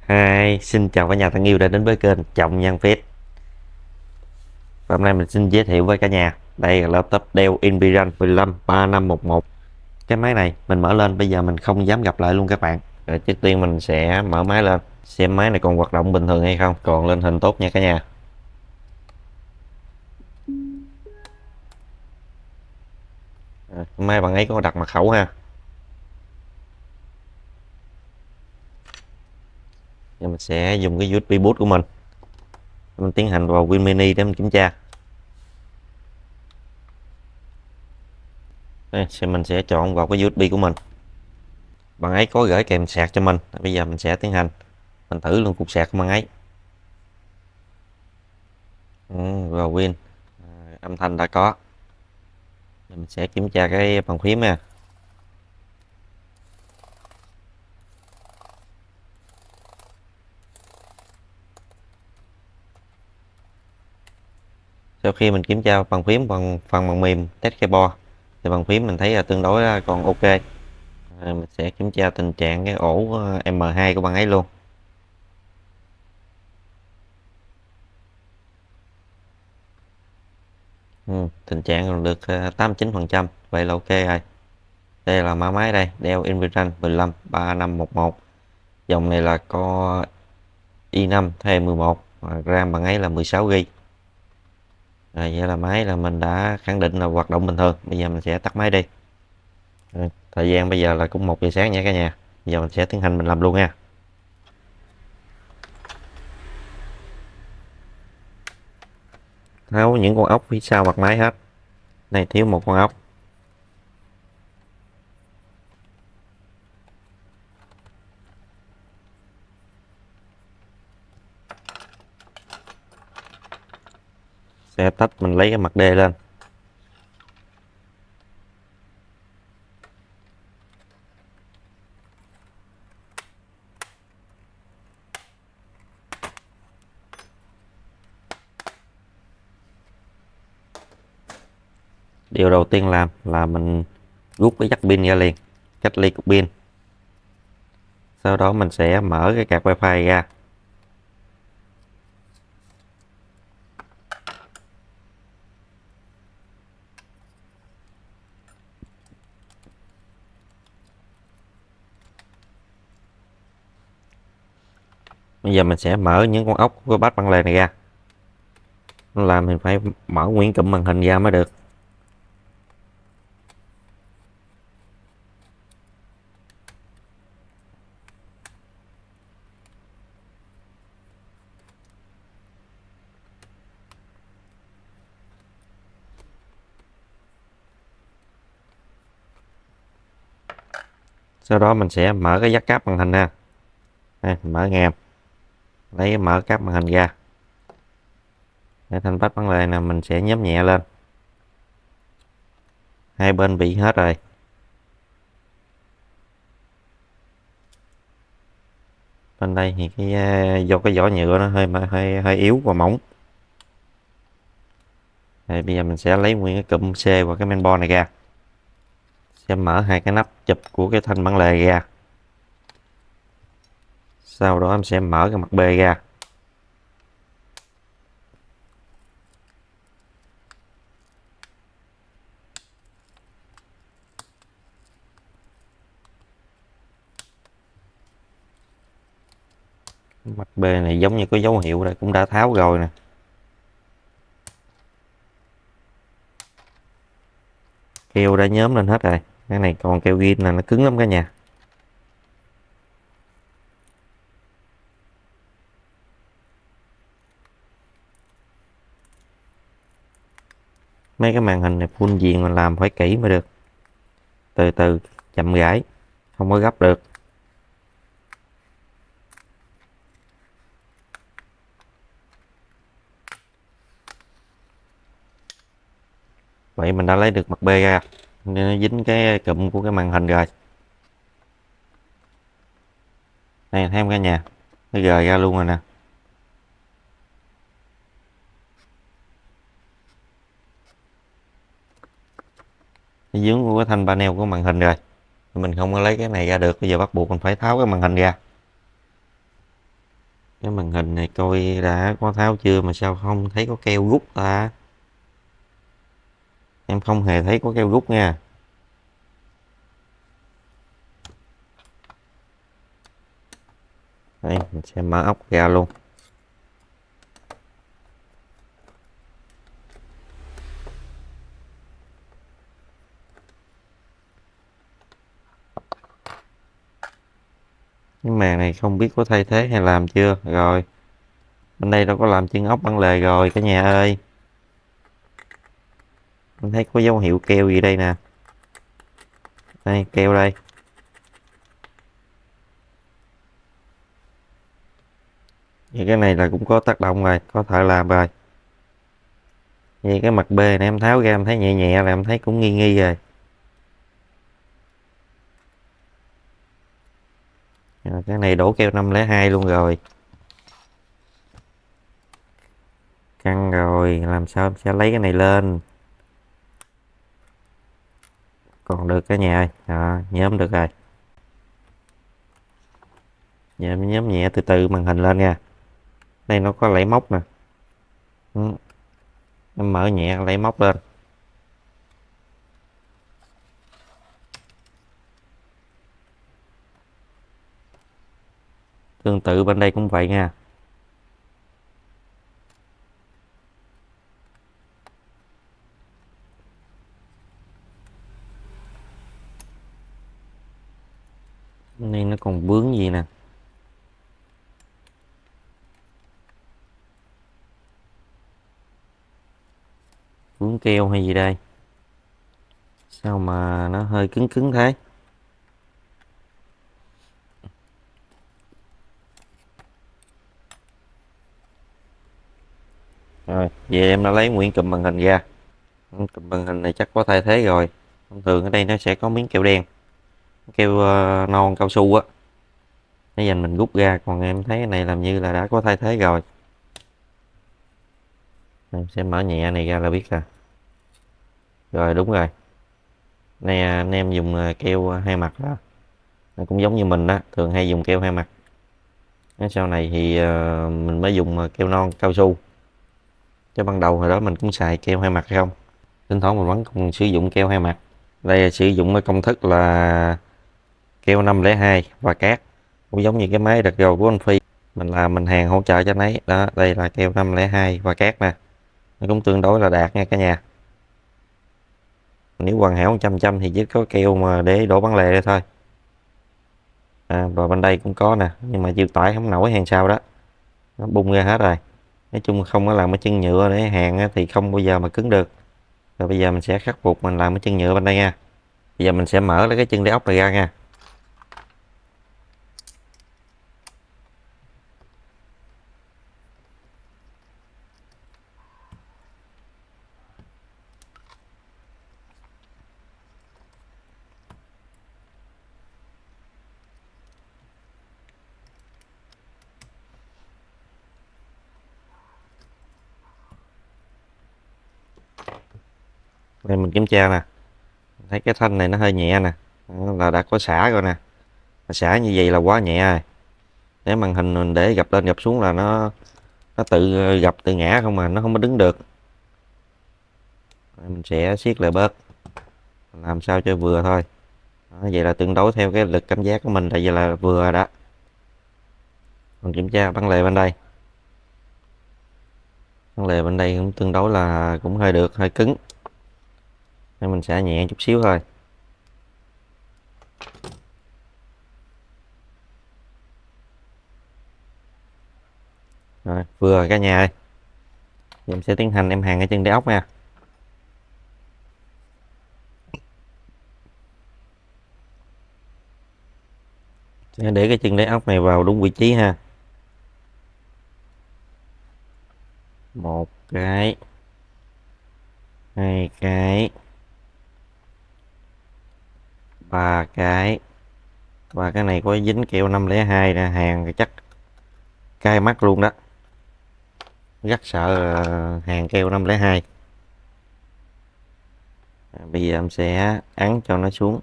Hi, xin chào cả nhà thân yêu đã đến với kênh Trọng Nhân Phết. Và hôm nay mình xin giới thiệu với cả nhà. Đây là laptop Dell Inspiron 15 3511. Cái máy này mình mở lên bây giờ mình không dám gặp lại luôn các bạn. Rồi trước tiên mình sẽ mở máy lên, xem máy này còn hoạt động bình thường hay không, còn lên hình tốt nha cả nhà. Máy bạn ấy có đặt mật khẩu ha. Giờ mình sẽ dùng cái USB boot của mình tiến hành vào Win Mini để mình kiểm tra. Đây, mình sẽ chọn vào cái USB của mình. Bạn ấy có gửi kèm sạc cho mình. Bây giờ mình sẽ tiến hành mình thử luôn cục sạc của bạn ấy. Vào Win, âm thanh đã có. Mình sẽ kiểm tra cái bàn phím nha. Sau khi mình kiểm tra bàn phím bằng phần bằng mềm test keyboard thì bàn phím mình thấy là tương đối còn ok. Mình sẽ kiểm tra tình trạng cái ổ M2 của bạn ấy luôn. Tình trạng còn được 89%, vậy là ok rồi. Đây là mã máy đây, Dell Inspiron 15 3511. Dòng này là có i5 thế 11, RAM bạn ấy là 16GB. Vậy là máy là mình đã khẳng định là hoạt động bình thường. Bây giờ mình sẽ tắt máy đi. Thời gian bây giờ là cũng 1 giờ sáng nha cả nhà. Bây giờ mình sẽ tiến hành mình làm luôn nha. Tháo những con ốc phía sau mặt máy hết. Này thiếu một con ốc. Sẽ tách mình lấy cái mặt đê lên. Điều đầu tiên làm là mình rút cái jack pin ra liền, cách ly cục pin. Sau đó mình sẽ mở cái card wifi ra. Bây giờ mình sẽ mở những con ốc của bát băng lề này ra. Làm mình phải mở nguyên cụm màn hình ra mới được. Sau đó mình sẽ mở cái jack cáp màn hình ra. Đây, mở ngàm, lấy mở cáp màn hình ra. Để thanh bát băng lề nè, mình sẽ nhấp nhẹ lên. Hai bên bị hết rồi. Bên đây thì do cái vỏ nhựa nó hơi yếu và mỏng. Rồi bây giờ mình sẽ lấy nguyên cái cụm C và cái mainboard này ra. Sẽ mở hai cái nắp chụp của cái thanh bản lề ra. Sau đó em sẽ mở cái mặt B ra. Mặt B này giống như có dấu hiệu đây, cũng đã tháo rồi nè. Keo đã nhóm lên hết rồi. Cái này còn keo zin là nó cứng lắm cả nhà. Mấy cái màn hình này full viền mà làm phải kỹ mới được. Từ từ, chậm rãi, không có gấp được. Vậy mình đã lấy được mặt B ra, nên nó dính cái cụm của cái màn hình rồi. Đây thấy không cả nhà, nó rời ra luôn rồi nè. Nó dướng của cái thanh panel của màn hình rồi. Mình không có lấy cái này ra được, bây giờ bắt buộc mình phải tháo cái màn hình ra. Cái màn hình này coi đã có tháo chưa mà sao không thấy có keo rút ta? Em không hề thấy có keo rút nha. Đây, mình sẽ mở ốc ra luôn. Cái màn này không biết có thay thế hay làm chưa. Rồi, bên đây đâu có làm chân ốc bản lề rồi cả nhà ơi. Mình thấy có dấu hiệu keo gì đây nè. Đây, keo đây. Vậy cái này là cũng có tác động rồi, có thợ làm rồi. Vậy cái mặt B này em tháo ra em thấy nhẹ nhẹ là em thấy cũng nghi nghi rồi. Rồi cái này đổ keo 502 luôn rồi. Căng rồi, làm sao em sẽ lấy cái này lên. Còn được cả nhà ơi. Đó, nhóm được rồi. Giờ em nhóm nhẹ từ từ màn hình lên nha. Đây nó có lẫy móc nè. Em mở nhẹ lẫy móc lên. Tương tự bên đây cũng vậy nha. Đây nó còn vướng gì nè. Vướng keo hay gì đây? Sao mà nó hơi cứng cứng thế? Rồi, vậy em đã lấy nguyên cụm màn hình ra. Cụm màn hình này chắc có thay thế rồi. Thông thường ở đây nó sẽ có miếng keo đen. Keo non cao su á. Để dành mình rút ra. Còn em thấy cái này làm như là đã có thay thế rồi. Em sẽ mở nhẹ này ra là biết rồi. Rồi đúng rồi. Này anh em dùng keo hai mặt đó. Nó cũng giống như mình đó. Thường hay dùng keo hai mặt. Sau này thì mình mới dùng keo non cao su. Chứ ban đầu hồi đó mình cũng xài keo hai mặt không. Thỉnh thoảng mình vẫn còn sử dụng keo hai mặt. Đây là sử dụng cái công thức là keo 502 và cát. Cũng giống như cái máy đặt gầu của anh Phi. Mình làm mình hàng hỗ trợ cho anh ấy. Đó, đây là keo 502 và cát nè. Nó cũng tương đối là đạt nha cả nhà. Nếu hoàn hảo 100% thì chỉ có keo mà để đổ bán lề đây thôi. Và bên đây cũng có nè. Nhưng mà chịu tải không nổi hàng sau đó. Nó bung ra hết rồi. Nói chung không có làm cái chân nhựa để hàng thì không bao giờ mà cứng được. Rồi bây giờ mình sẽ khắc phục mình làm cái chân nhựa bên đây nha. Bây giờ mình sẽ mở lấy cái chân đế ốc này ra nha. Đây mình kiểm tra nè. Thấy cái thanh này nó hơi nhẹ nè. Đó, là đã có xả rồi nè. Xả như vậy là quá nhẹ rồi. Để màn hình mình để gập lên gập xuống là nó tự gập tự ngã không mà nó không có đứng được. Mình sẽ siết lại bớt. Làm sao cho vừa thôi. Đó, vậy là tương đối theo cái lực cảm giác của mình là vậy là vừa rồi đó. Mình kiểm tra bản lề bên đây. Bản lề bên đây cũng tương đối là cũng hơi được, hơi cứng. Nên mình sẽ nhẹ chút xíu thôi. Rồi, vừa rồi cả nhà ơi. Em sẽ tiến hành em hàng cái chân đế ốc nha. Sẽ để cái chân đế ốc này vào đúng vị trí ha. Một cái, hai cái, ba cái. Và cái này có dính keo 502 nè, hàng chắc cay mắt luôn đó. Rất sợ hàng keo 502. Bây giờ em sẽ ấn cho nó xuống.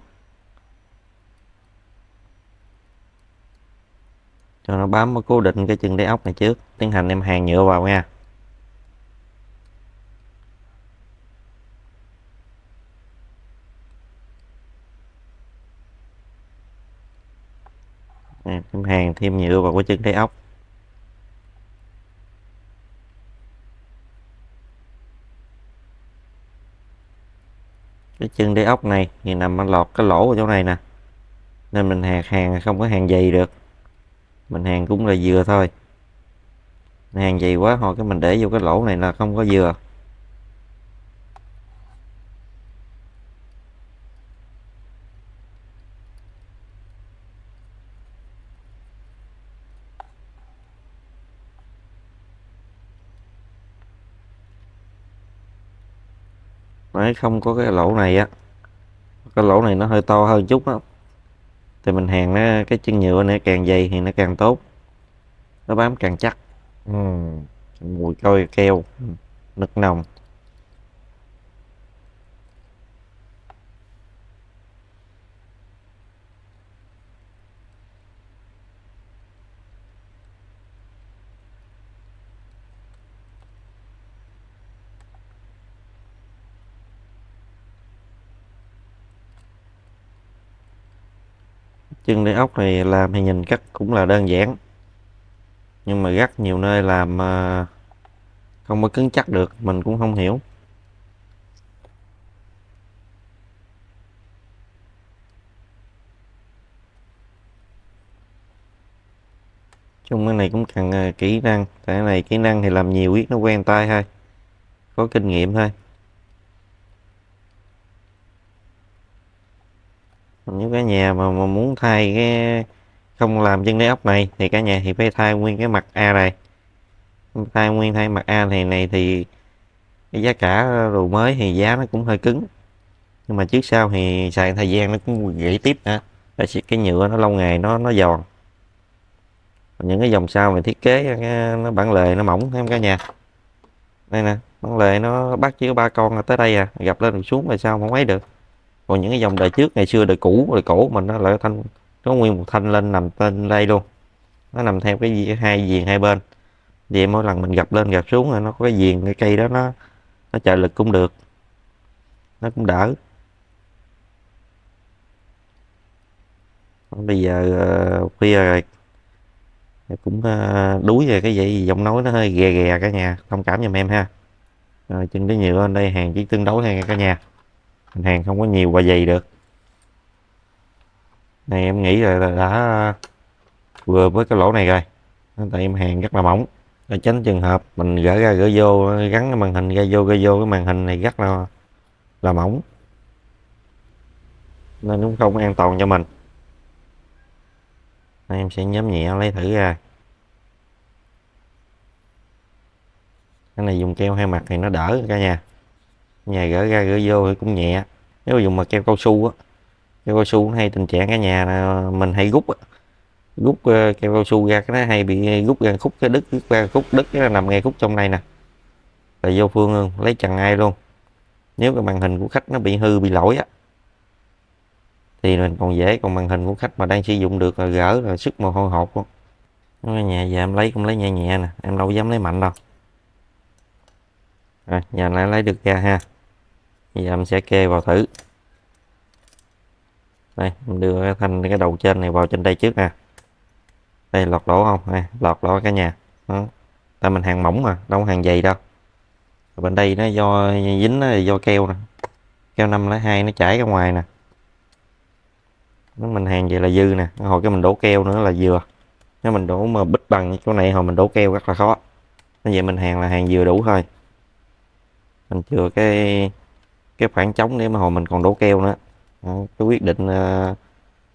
cho nó bám, nó cố định cái chân đáy ốc này trước. Tiến hành em hàn nhựa vào nha. Em hàn thêm nhựa vào cái chân đáy ốc. Cái chân đáy ốc này thì nằm ở lọt cái lỗ ở chỗ này nè, nên mình hàn không có hàn dày được, mình hàn cũng là vừa thôi. Hàn dày quá thôi cái mình để vô cái lỗ này là không có vừa. Đấy, không có cái lỗ này á, cái lỗ này nó hơi to hơn chút á, thì mình hàn nó cái chân nhựa này càng dày thì nó càng tốt, nó bám càng chắc. Mùi coi keo nức nồng. Chân đáy ốc này làm thì nhìn cắt cũng là đơn giản, nhưng mà gắt nhiều nơi làm không có cứng chắc được, mình cũng không hiểu. Chung cái này cũng cần kỹ năng, tại cái này kỹ năng thì làm nhiều biết nó quen tay thôi, có kinh nghiệm thôi. Nếu cả nhà mà muốn thay cái không làm chân đáy ốc này thì cả nhà thì phải thay nguyên cái mặt A này. Thay mặt A này thì cái giá cả đồ mới thì giá nó cũng hơi cứng, nhưng mà trước sau thì xài thời gian nó cũng gãy tiếp nữa, tại cái nhựa nó lâu ngày nó giòn. Còn những cái dòng sau mình thiết kế nó bản lề nó mỏng thêm cả nhà. Đây nè, bản lề nó bắt chỉ có 3 con là tới đây à, gặp lên xuống là sao không mấy được. Còn những cái dòng đời trước ngày xưa đời cũ đời cổ mình nó lại thanh, nó nguyên một thanh lên nằm trên đây luôn, nó nằm theo cái hai viền hai bên, vậy mỗi lần mình gập lên gập xuống là nó có cái viền cái cây đó nó trợ lực cũng được, nó cũng đỡ. Bây giờ khuya rồi cũng đuối rồi, cái vậy giọng nói nó hơi ghè ghè cả nhà thông cảm giùm em ha. Rồi chân cái nhựa lên đây hàng chỉ tương đối thôi cả nhà, mình hàng không có nhiều và dày được. Này em nghĩ là đã vừa với cái lỗ này rồi, tại em hàng rất là mỏng, để tránh trường hợp mình gỡ ra gỡ vô gắn cái màn hình ra vô cái màn hình này rất là mỏng, nên cũng không an toàn cho mình. Đây, em sẽ nhấm nhẹ lấy thử ra. Cái này dùng keo hai mặt thì nó đỡ cả nhà, nhà gỡ ra gỡ vô thì cũng nhẹ. Nếu mà dùng mà keo cao su á, keo cao su nó hay tình trạng cả nhà là mình hay rút keo cao su ra, cái nó hay bị rút ra khúc, cái đứt ra khúc, đứt cái nằm ngay khúc trong đây nè, là vô phương lấy chằng ai luôn. Nếu cái màn hình của khách nó bị hư bị lỗi á thì mình còn dễ, còn màn hình của khách mà đang sử dụng được là gỡ là sức mồ hôi hột luôn. Ở nhà giờ em lấy cũng lấy nhẹ nhẹ nè, em đâu dám lấy mạnh đâu. Rồi giờ lại lấy được ra ha, giờ em sẽ kê vào thử. Đây mình đưa cái thanh cái đầu trên này vào trên đây trước nè, đây lọt lỗ không, đây lọt lỗ cả nhà đó. Tại mình hàng mỏng mà đâu có hàng dày đâu. Rồi bên đây nó do dính, nó là do keo nè, keo 502 nó chảy ra ngoài nè, nó mình hàng vậy là dư nè, hồi cái mình đổ keo nữa là vừa. Nếu mình đổ mà bít bằng chỗ này hồi mình đổ keo rất là khó, như vậy mình hàng là hàng vừa đủ thôi, mình chừa cái khoảng trống để mà hồi mình còn đổ keo nữa. Đó, cái quyết định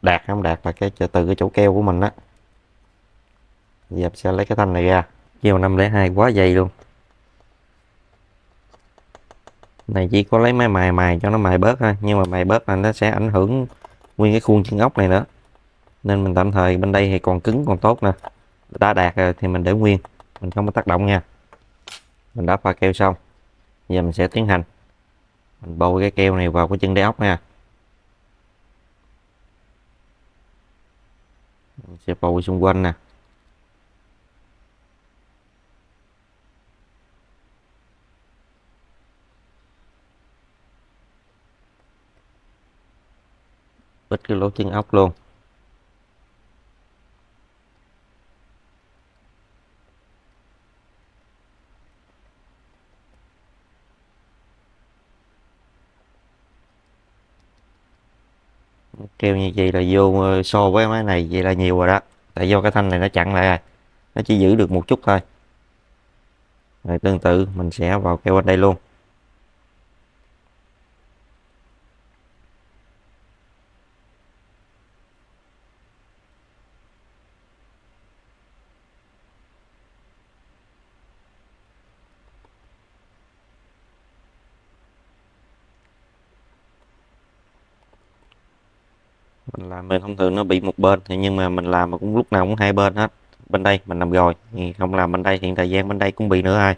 đạt không đạt là cái từ cái chỗ keo của mình á. Giờ sẽ lấy cái thanh này ra, keo 502 quá dày luôn, này chỉ có lấy máy mài cho nó mài bớt thôi, nhưng mà mài bớt là nó sẽ ảnh hưởng nguyên cái khuôn chân ốc này nữa, nên mình tạm thời bên đây thì còn cứng còn tốt nè, đã đạt rồi thì mình để nguyên, mình không có tác động nha. Mình đã pha keo xong, giờ mình sẽ tiến hành mình bôi cái keo này vào cái chân đáy ốc nha. Mình sẽ bôi xung quanh nè, bít cái lỗ chân ốc luôn. Keo như vậy là vô so với máy này vậy là nhiều rồi đó, tại do cái thanh này nó chặn lại rồi, nó chỉ giữ được một chút thôi. Rồi tương tự mình sẽ vào keo bên đây luôn. Mình làm bên thông thường nó bị một bên thì nhưng mà mình làm mà cũng lúc nào cũng hai bên hết. Bên đây mình làm rồi thì không làm bên đây thì thời gian bên đây cũng bị nữa ai,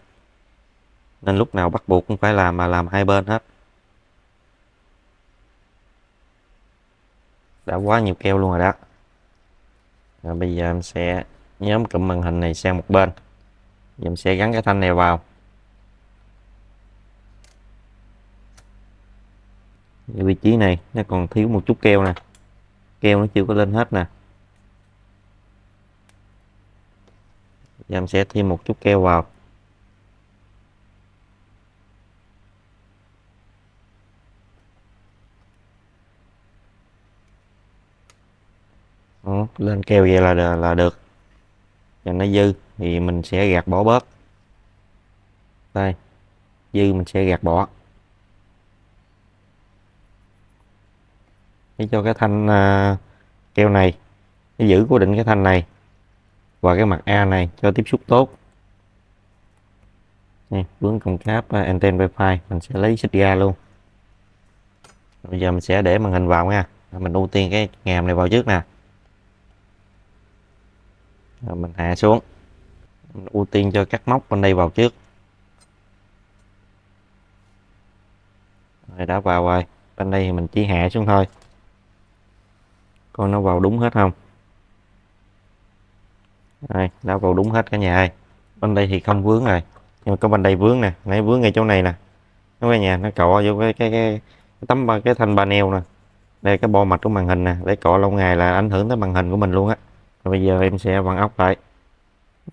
nên lúc nào bắt buộc cũng phải làm mà làm hai bên hết. Đã quá nhiều keo luôn rồi đó. Rồi bây giờ em sẽ nhóm cụm màn hình này sang một bên, giờ em sẽ gắn cái thanh này vào. Cái vị trí này nó còn thiếu một chút keo nè, keo nó chưa có lên hết nè. Giờ em sẽ thêm một chút keo vào. Đó, lên keo vậy là được. Và nó dư thì mình sẽ gạt bỏ bớt. Đây, dư mình sẽ gạt bỏ để cho cái thanh keo này nó giữ cố định cái thanh này và cái mặt A này cho tiếp xúc tốt. Đây, vướng cổng cáp anten wifi mình sẽ lấy xích ra luôn. Bây giờ mình sẽ để màn hình vào nha, mình ưu tiên cái ngàm này vào trước nè. Rồi mình hạ xuống, mình ưu tiên cho các móc bên đây vào trước. Rồi đã vào rồi, bên đây thì mình chỉ hạ xuống thôi, coi nó vào đúng hết không. Đây, đã vào đúng hết cả nhà ơi. Bên đây thì không vướng rồi, nhưng mà có bên đây vướng nè, nãy vướng ngay chỗ này nè. Nó cả nhà nó cọ vô cái tấm cái thanh panel nè. Đây cái bo mạch của màn hình nè, để cọ lâu ngày là ảnh hưởng tới màn hình của mình luôn á. Rồi bây giờ em sẽ vặn ốc lại,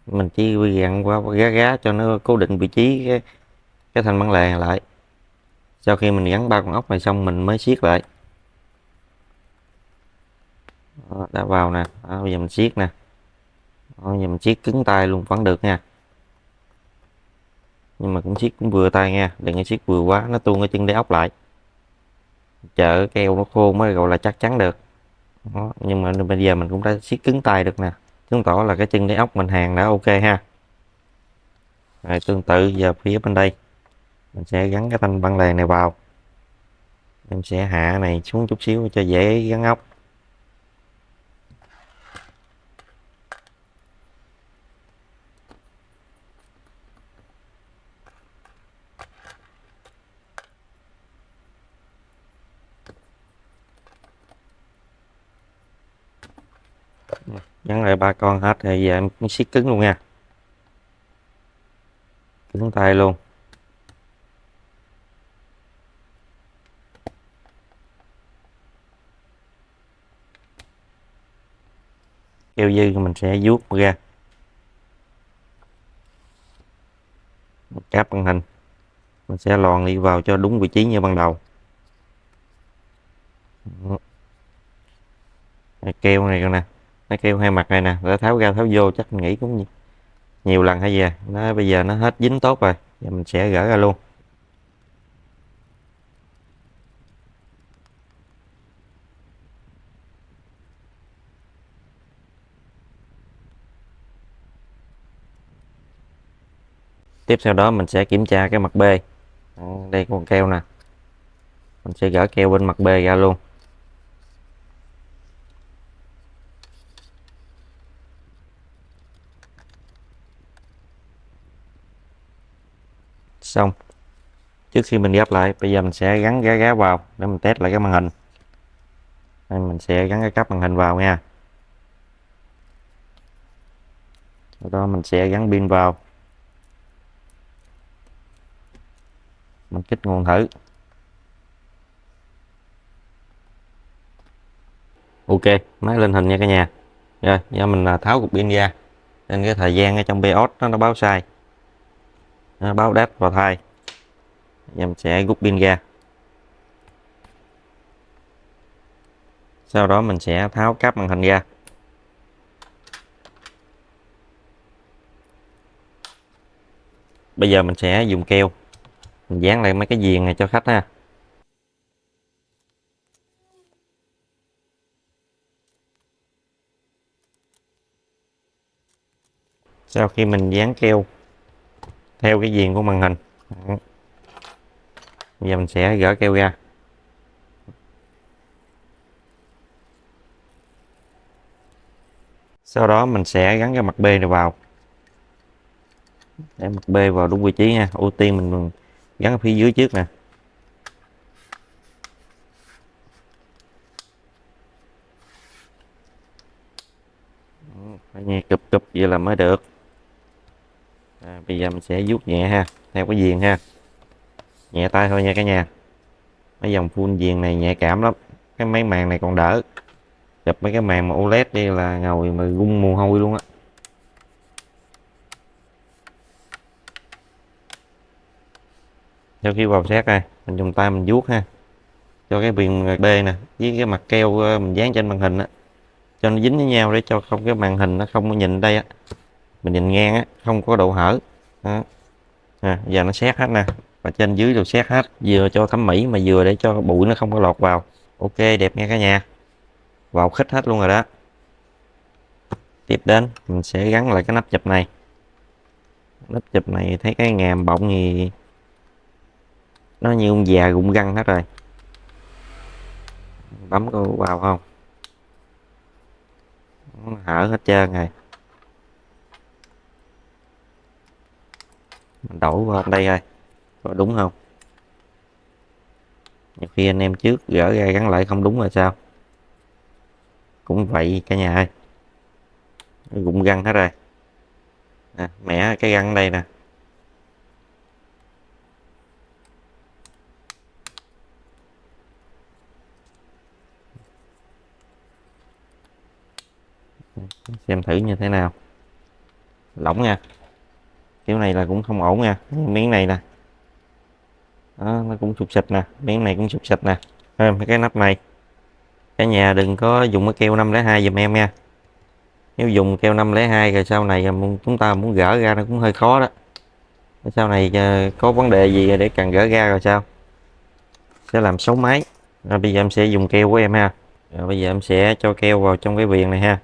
mình chỉ gặn qua gá gá cho nó cố định vị trí cái thanh bản lề lại. Sau khi mình gắn ba con ốc này xong mình mới siết lại. Đó, đã vào nè. Đó, bây giờ mình siết nè. Đó, bây giờ mình siết cứng tay luôn vẫn được nha, nhưng mà cũng siết cũng vừa tay nha, đừng có siết vừa quá nó tuôn cái chân đế ốc lại. Chờ keo nó khô mới gọi là chắc chắn được. Đó, nhưng mà bây giờ mình cũng đã siết cứng tay được nè, chứng tỏ là cái chân đế ốc mình hàng đã ok ha. Rồi tương tự giờ phía bên đây mình sẽ gắn cái thanh băng lề này vào. Em sẽ hạ này xuống chút xíu cho dễ gắn ốc. Gắn lại ba con hết rồi giờ em cũng siết cứng luôn nha, cứng tay luôn. Keo dư mình sẽ vuốt ra cáp màn hình, mình sẽ lòn đi vào cho đúng vị trí như ban đầu. Keo này nè, nó keo hai mặt này nè, để tháo ra tháo vô chắc mình nghĩ cũng nhiều lần hay gì nó bây giờ nó hết dính tốt rồi, giờ mình sẽ gỡ ra luôn. Tiếp sau đó mình sẽ kiểm tra cái mặt B. Đây còn keo nè, mình sẽ gỡ keo bên mặt B ra luôn. Xong, trước khi mình ghép lại bây giờ mình sẽ gắn gá vào để mình test lại cái màn hình. Đây, mình sẽ gắn cái cáp màn hình vào nha, sau đó mình sẽ gắn pin vào, mình kích nguồn thử. Ok, máy lên hình nha cả nhà. Rồi giờ mình tháo cục pin ra, nên cái thời gian ở trong BIOS nó báo sai, nó báo đát vào thai. Giờ mình sẽ rút pin ra, sau đó mình sẽ tháo cáp màn hình ra. Bây giờ mình sẽ dùng keo mình dán lại mấy cái viền này cho khách ha. Sau khi mình dán keo theo cái viền của màn hình, giờ mình sẽ gỡ keo ra. Sau đó mình sẽ gắn cái mặt B này vào, để mặt B vào đúng vị trí nha. Ưu tiên mình gắn ở phía dưới trước nè. Phải nghe cụp cụp vậy là mới được. Bây giờ mình sẽ vuốt nhẹ ha, theo cái viền ha, nhẹ tay thôi nha cả nhà. Mấy dòng full viền này nhạy cảm lắm, cái mấy màn này còn đỡ, chụp mấy cái màn mà OLED đi là ngồi mà gung mồ hôi luôn á. Sau khi vào xét đây, mình dùng tay mình vuốt ha, cho cái viền B nè với cái mặt keo mình dán trên màn hình á, cho nó dính với nhau để cho không cái màn hình nó không có nhìn đây á, mình nhìn ngang á không có độ hở đó. Giờ nó xét hết nè, và trên dưới đều xét hết, vừa cho thẩm mỹ mà vừa để cho bụi nó không có lọt vào. Ok, đẹp nha cả nhà, vào khít hết luôn rồi đó. Tiếp đến mình sẽ gắn lại cái nắp chụp này. Nắp chụp này thấy cái ngàm bọng thì nó như ông già rụng răng hết rồi, bấm có vào không, nó hở hết trơn rồi. Mình đổ vào đây rồi, có đúng không? Nhiều khi anh em trước gỡ ra gắn lại không đúng là sao? Cũng vậy cả nhà ơi, nó rụng răng hết rồi. Mẻ cái răng đây nè. Xem thử như thế nào. Lỏng nha, kiểu này là cũng không ổn nha. Miếng này nè đó, nó cũng sụp xịt nè, miếng này cũng sụp xịt nè. Mấy cái nắp này cả nhà đừng có dùng cái keo 502 giùm em nha. Nếu dùng keo 502 rồi sau này chúng ta muốn gỡ ra nó cũng hơi khó đó. Sau này có vấn đề gì để cần gỡ ra rồi sao, sẽ làm xấu máy. Bây giờ em sẽ dùng keo của em ha. Bây giờ em sẽ cho keo vào trong cái viền này ha,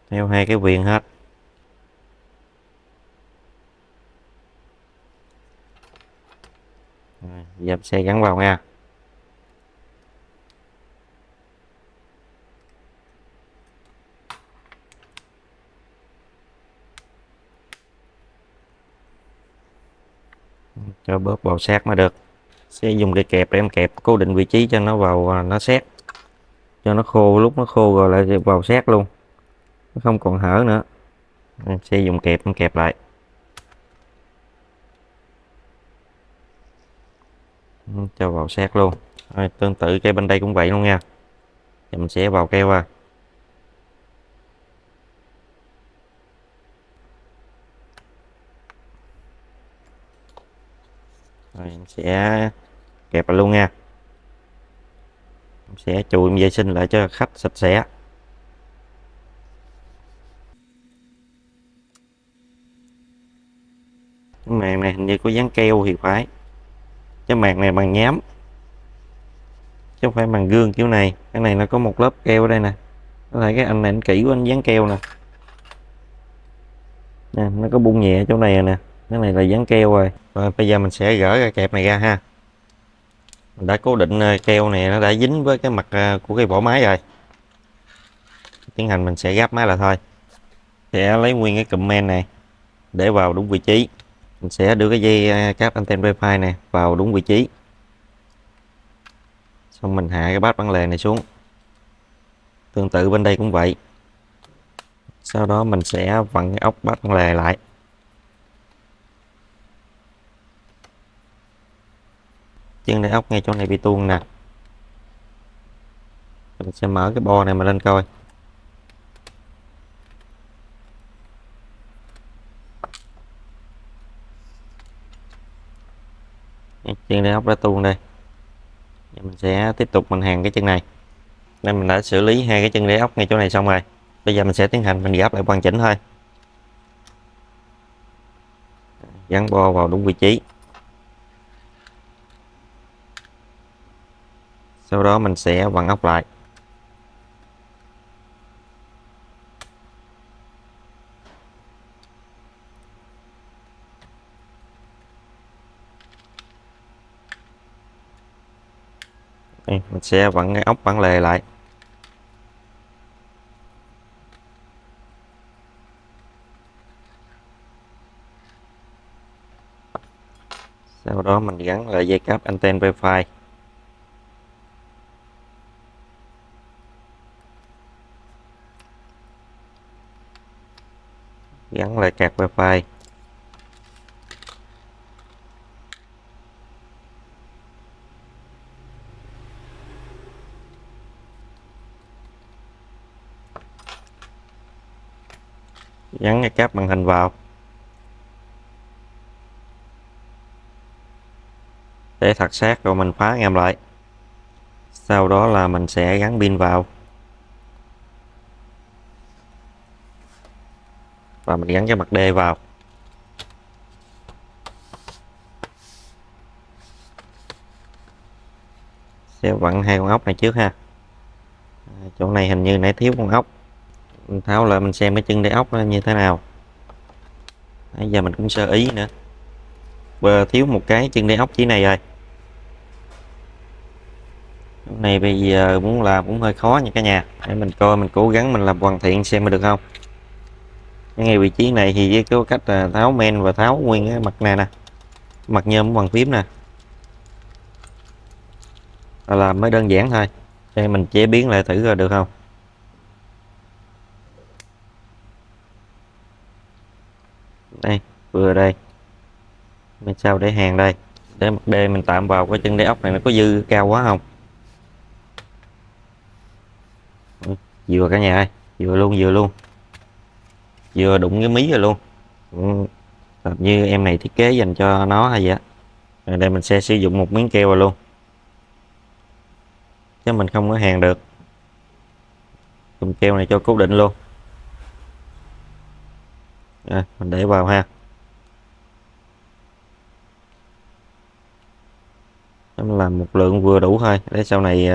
theo hai cái viền hết. Giờ em sẽ gắn vào nha. Cho bóp vào sát mới được. Sẽ dùng cây kẹp để em kẹp cố định vị trí cho nó vào, nó xét, cho nó khô, lúc nó khô rồi lại vào xét luôn, nó không còn hở nữa. Em sẽ dùng kẹp em kẹp lại. Cho vào xét luôn. Rồi, tương tự cây bên đây cũng vậy luôn nha. Giờ mình sẽ vào keo vào. Rồi em sẽ kẹp vào luôn nha. Em sẽ chùi vệ sinh lại cho khách sạch sẽ. Cái màn này hình như có dán keo thì phải, cái màn này bằng nhám chứ không phải bằng gương kiểu này. Cái này nó có một lớp keo ở đây nè, có thể cái anh này anh kỹ của anh dán keo nè. Nè, nó có bung nhẹ chỗ này nè, cái này là dán keo rồi. Rồi bây giờ mình sẽ gỡ cái kẹp này ra ha. Mình đã cố định keo này nó đã dính với cái mặt của cái vỏ máy rồi. Tiến hành mình sẽ gắp máy lại thôi. Sẽ lấy nguyên cái cụm men này để vào đúng vị trí. Mình sẽ đưa cái dây cáp anten wifi này vào đúng vị trí, xong mình hạ cái bát bản lề này xuống. Tương tự bên đây cũng vậy. Sau đó mình sẽ vặn cái ốc bát bản lề lại. chân đáy ốc ngay chỗ này bị tuôn nè. Mình sẽ mở cái bo này mà lên coi. Chân đáy ốc đã tuôn đây. Mình sẽ tiếp tục mình hàn cái chân này. Nên mình đã xử lý hai cái chân đáy ốc ngay chỗ này xong rồi. Bây giờ mình sẽ tiến hành mình gắp lại hoàn chỉnh thôi. Gắn bo vào đúng vị trí. Sau đó mình sẽ vặn ốc lại. Đây, mình sẽ vặn cái ốc bản lề lại. Sau đó mình gắn lại dây cáp anten Wi-Fi. Gắn lại card Wi-Fi. Gắn cái cáp màn hình vào. Để thật sát rồi mình khóa ngàm lại. Sau đó là mình sẽ gắn pin vào. Và mình gắn cái mặt đê vào. Sẽ vặn hai con ốc này trước ha. Chỗ này hình như nãy thiếu con ốc. Mình tháo lại mình xem cái chân đáy ốc nó như thế nào. Bây giờ mình cũng sơ ý nữa. Vừa thiếu một cái chân đáy ốc chỉ này rồi. Chỗ này bây giờ muốn làm cũng hơi khó nha cả nhà. Để mình coi mình cố gắng mình làm hoàn thiện xem được không. Ngay vị trí này thì với cái cách là tháo men và tháo nguyên cái mặt này nè. Mặt nhôm bằng phím nè. Làm mới đơn giản thôi. Để mình chế biến lại thử rồi được không. Đây, vừa đây. Mình sao để hàng đây. Để mặt đê mình tạm vào cái chân đáy ốc này nó có dư cao quá không. Vừa cả nhà ơi, vừa luôn. Vừa đụng cái mí rồi luôn. Làm như em này thiết kế dành cho nó hay vậy á. Rồi đây mình sẽ sử dụng một miếng keo vào luôn. Chứ mình không có hàn được. Dùng keo này cho cố định luôn. Rồi, mình để vào ha. Mình làm một lượng vừa đủ thôi. Để sau này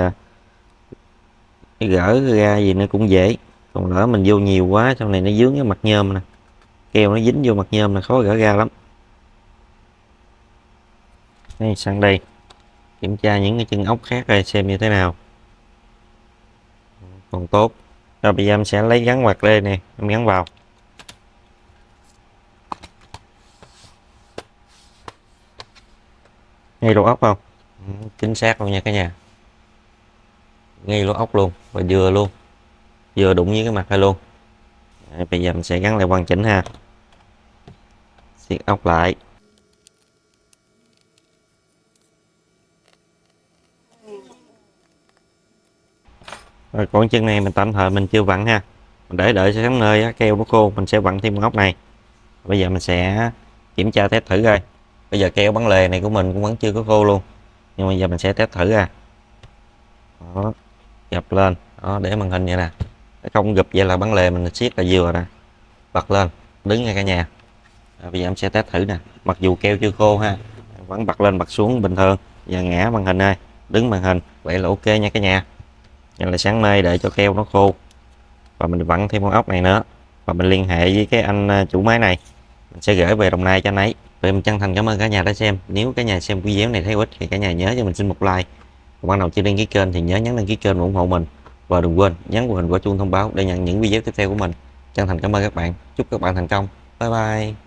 gỡ ra gì nó cũng dễ. Còn lỡ mình vô nhiều quá sau này nó dướng cái mặt nhôm nè. Keo nó dính vô mặt nhôm là khó gỡ ra lắm. Đây, sang đây kiểm tra những cái chân ốc khác rồi xem như thế nào. Còn tốt. Rồi bây giờ em sẽ lấy gắn quạt lê nè, em gắn vào. Ngay lỗ ốc không? Chính xác luôn nha cả nhà. Ngay lỗ ốc luôn và vừa luôn. Vừa đụng với cái mặt này luôn. Bây giờ mình sẽ gắn lại hoàn chỉnh ha. Siết ốc lại. Rồi còn chân này mình tạm thời mình chưa vặn ha. Mình để đợi sáng nơi keo nó khô mình sẽ vặn thêm con ốc này. Bây giờ mình sẽ kiểm tra test thử coi. Bây giờ keo bắn lề này của mình cũng vẫn chưa có khô luôn. Nhưng mà giờ mình sẽ test thử ra. Đó, gập lên. Đó, để màn hình vậy nè. Không gập vậy là bắn lề mình siết là vừa nè. Bật lên, đứng ngay cả nhà. Bây giờ em sẽ test thử nè. Mặc dù keo chưa khô ha, vẫn bật lên bật xuống bình thường. Giờ ngã màn hình ơi, đứng màn hình. Vậy là ok nha cả nhà. Vậy là sáng nay để cho keo nó khô. Và mình vặn thêm con ốc này nữa. Và mình liên hệ với cái anh chủ máy này. Mình sẽ gửi về Đồng Nai cho anh ấy. Vậy mình chân thành cảm ơn cả nhà đã xem. Nếu cả nhà xem video này thấy hữu ích thì cả nhà nhớ cho mình xin một like. Còn bạn nào chưa đăng ký kênh thì nhớ nhấn đăng ký kênh và ủng hộ mình. Và đừng quên nhấn vào hình quả chuông thông báo để nhận những video tiếp theo của mình. Chân thành cảm ơn các bạn. Chúc các bạn thành công. Bye bye.